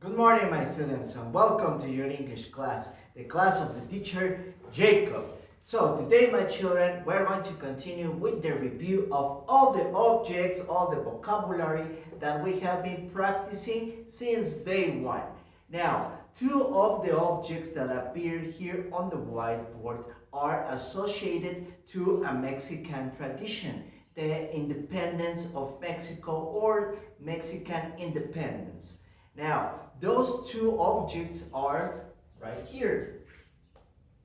Good morning, my students, and welcome to your English class, the class of the teacher Jacob. So, today, my children, we're going to continue with the review of all the objects, all the vocabulary that we have been practicing since day one. Now, two of the objects that appear here on the whiteboard are associated to a Mexican tradition, the independence of Mexico or Mexican independence. Now, those two objects are right here,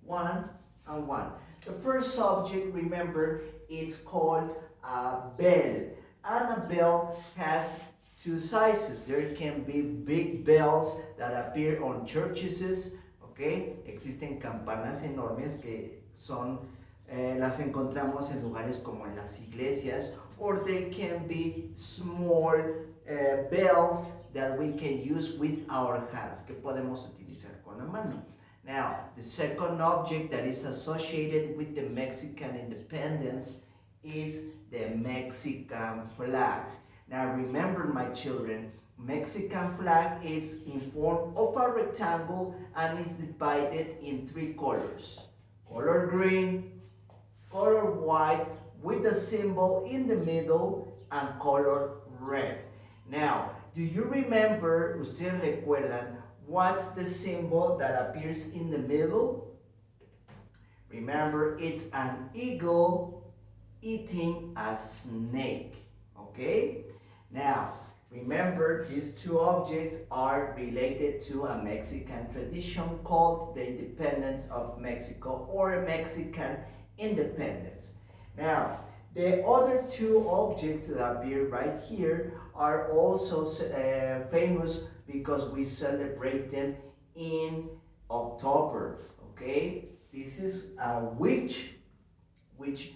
one and one. The first object, remember, it's called a bell. And a bell has two sizes. There can be big bells that appear on churches, okay? Existen campanas enormes que son, las encontramos en lugares como en las iglesias, or they can be small bells that we can use with our hands, que podemos utilizar con la mano. Now, the second object that is associated with the Mexican independence is the Mexican flag. Now, remember, my children, Mexican flag is in form of a rectangle and is divided in three colors. Color green, color white with a symbol in the middle, and color red. Now, do you remember, ustedes recuerdan, what's the symbol that appears in the middle? Remember, it's an eagle eating a snake, okay? Now, remember, these two objects are related to a Mexican tradition called the independence of Mexico or Mexican independence. Now, the other two objects that appear right here are also famous because we celebrate them in October, okay? This is a witch, which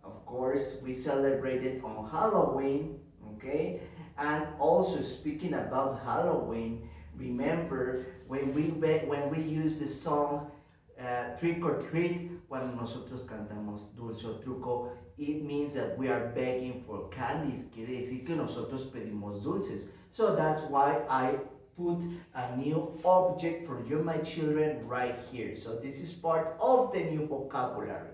of course we celebrate it on Halloween, okay? And also, speaking about Halloween, remember when we use the song Trick or Treat, cuando nosotros cantamos dulce o truco, it means that we are begging for candies. Quiere decir que nosotros pedimos dulces. So that's why I put a new object for you, my children, right here. So this is part of the new vocabulary.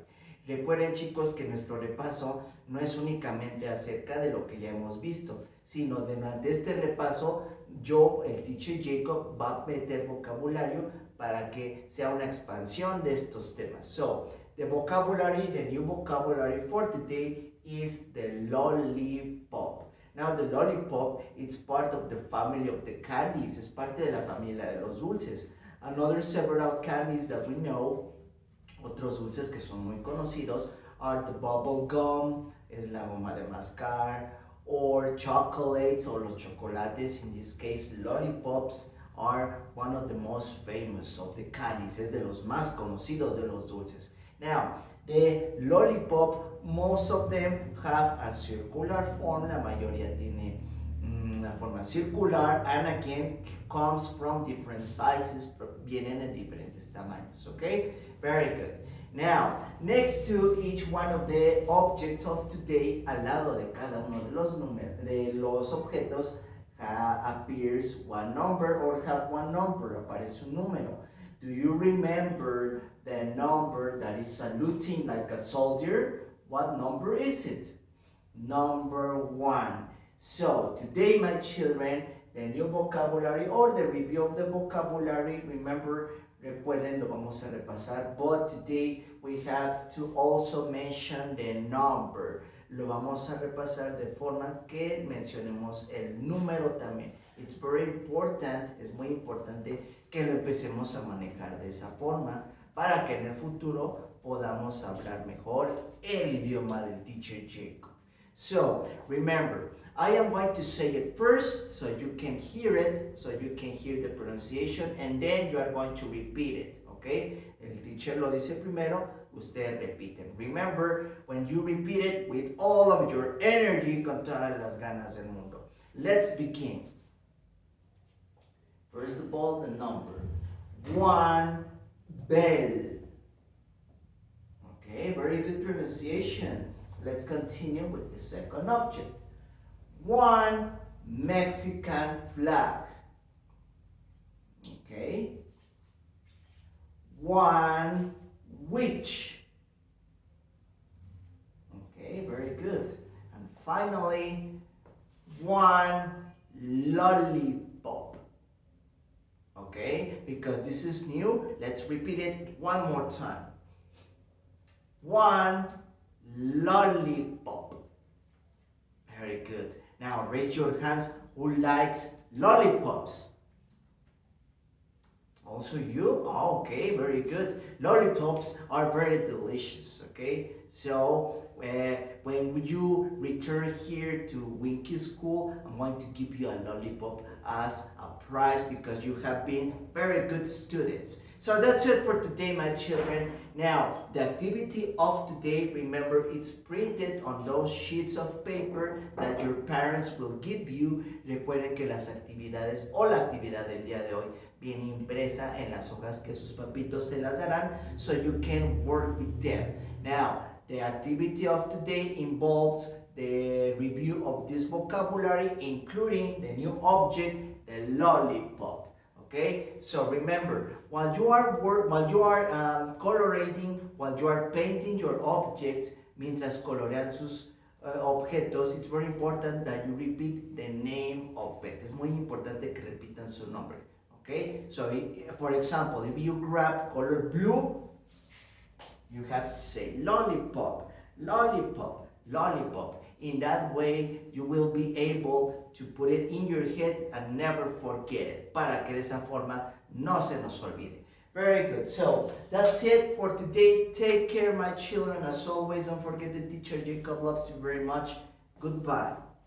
Recuerden, chicos, que nuestro repaso no es únicamente acerca de lo que ya hemos visto, sino durante este repaso yo, el teacher Jacob, va a meter vocabulario para que sea una expansión de estos temas. So, the vocabulary, the new vocabulary for today is the lollipop. Now, the lollipop is part of the family of the candies. Es parte de la familia de los dulces. Another several candies that we know, otros dulces que son muy conocidos, are the bubble gum, es la goma de mascar, or chocolates, or los chocolates, in this case lollipops, are one of the most famous of the candies, es de los más conocidos de los dulces. Now, the lollipop, most of them have a circular form, la mayoría tiene una forma circular, and again, comes from different sizes, vienen en diferentes tamaños, okay? Very good. Now, next to each one of the objects of today, al lado de cada uno de los objetos, appears one number or have one number, aparece un número. Do you remember the number that is saluting like a soldier? What number is it? Number 1. So, today, my children, the new vocabulary or the review of the vocabulary, remember, recuerden, lo vamos a repasar, but today we have to also mention the number. Lo vamos a repasar de forma que mencionemos el número también. It's very important, es muy importante que lo empecemos a manejar de esa forma para que en el futuro podamos hablar mejor el idioma del teacher Jacob. So, remember, I am going to say it first so you can hear it, so you can hear the pronunciation, and then you are going to repeat it, okay? El teacher lo dice primero, ustedes repiten. Remember, when you repeat it with all of your energy, con todas las ganas del mundo. Let's begin. First of all, the number. 1 bell. Okay, very good pronunciation. Let's continue with the second object. 1 Mexican flag. Okay. One witch. Okay, very good. And finally, one lollipop. Okay, because this is new, let's repeat it one more time. One lollipop. Very good. Now raise your hands who likes lollipops. Also you? Oh, okay, very good. Lollipops are very delicious, okay? So when you return here to Winky School, I'm going to give you a lollipop as a prize because you have been very good students. So that's it for today, my children. Now, the activity of today, remember, it's printed on those sheets of paper that your parents will give you. Recuerden que las actividades o la actividad del día de hoy viene impresa en las hojas que sus papitos se las darán so you can work with them. Now, the activity of today involves the review of this vocabulary, including the new object, the lollipop. Okay, so remember, while you are colorating, while you are painting your objects, mientras colorean sus objetos, it's very important that you repeat the name of it. Es muy importante que repitan su nombre. Okay, so for example, if you grab color blue, you have to say lollipop, lollipop, lollipop. In that way, you will be able to put it in your head and never forget it. Para que de esa forma no se nos olvide. Very good. So that's it for today. Take care, my children. As always, don't forget the teacher Jacob loves you very much. Goodbye.